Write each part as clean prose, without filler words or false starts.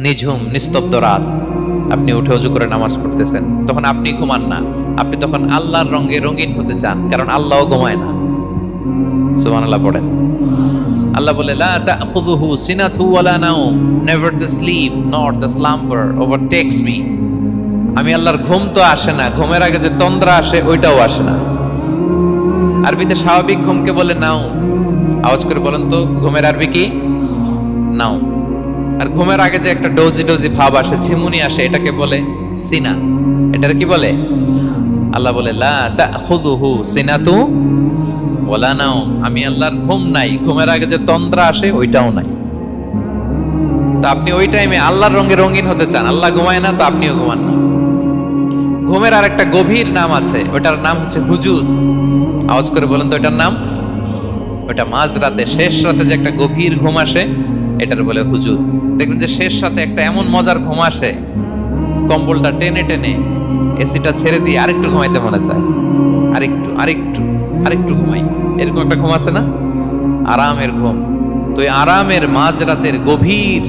নিঝুম নিস্তব্ধ রাত, আপনি উঠে অজু করে নামাজ পড়তেছেন, তখন আপনি ঘুমান না, আপনি তখন আল্লাহর রঙে রঙিন হতে চান, কারণ আল্লাহও ঘুমায় না। সুবহানাল্লাহ পড়েন। আল্লাহ বলে লা তাখুযুহু সিনাতু ওয়ালা নাওম, never the sleep not the slumber overtakes me. আমি আল্লাহর ঘুম তো আসে না, ঘুমের আগে যে তন্দ্রা আসে ওইটাও আসে না। আরবিতে স্বাভাবিক ঘুমকে বলে নাও। আওয়াজ করে বলেন তো ঘুমের আরবি কি? নাও। আর ঘুমের আগে যে একটা ডোজি ডোজি ভাব আসে, ঝিমুনি আসে, এটাকে বলে সিনা। এটার কি বলে? আল্লাহ বলে লা তাখুযুহু সিনাতু ওয়ালা নাওম, আমি আল্লাহর ঘুম নাই, ঘুমের আগে যে তন্দ্রা আসে ওইটাও নাই। তো আপনি ওই টাইমে আল্লাহর রঙে রঙিন হতে চান, আল্লাহ ঘুমায় না, তো আপনিও ঘুমান না। ঘুমের আর একটা গভীর নাম আছে, ওটার নাম হচ্ছে হুজুদ। আওয়াজ করে বলেন তো ওটার নাম? ওটা মাঝরাতে, শেষ রাতে যে একটা গভীর ঘুম আসে, এটার বলে হুজুদ। দেখবেন যে শেষ রাতে একটা এমন মজার ঘুম আসে, কম্বলটা টেনে টেনে এসিটা ছেড়ে দিয়ে আরেকটু ঘুমাইতে মনে চায়, আরেকটু আরেকটু আরেকটু ঘুমাই, এরকম একটা ঘুম আছে না? আরামের ঘুম। তো এই আরামের মাঝরাতের গভীর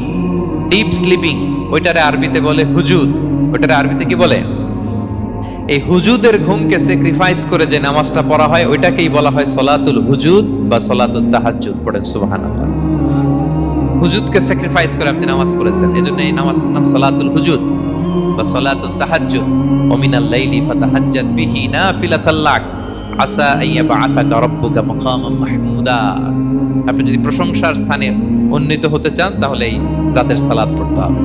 ডিপ স্লিপিং, ওইটারে আরবিতে বলে হুজুদ। ওইটারে আরবিতে কি বলে? এই হুজুদের ঘুমকে স্যাক্রিফাইস করে যে নামাজটা পড়া হয় ওইটাকেই বলা হয় সলাতুল হুজুদ বা সলাতুল তাহাজ্জুদ। পড়েন সুবহানাল্লাহ। হুজুদকে স্যাক্রিফাইস করে আপনি নামাজ পড়েছেন, এজন্য এই নামাজটার নাম সলাতুল হুজুদ বা সলাতুত তাহাজ্জুদ। ওয়া মিনাল লাইলি ফাতাহাজ্জাদ বিহি নাফিলাতাল লাক আসা আইয়াবআসাকা রাব্বুকা মাকামান মাহমুদা। আপনি যদি প্রশংসার স্থানে উন্নীত হতে চান তাহলে এই রাতের সালাত পড়তে হবে।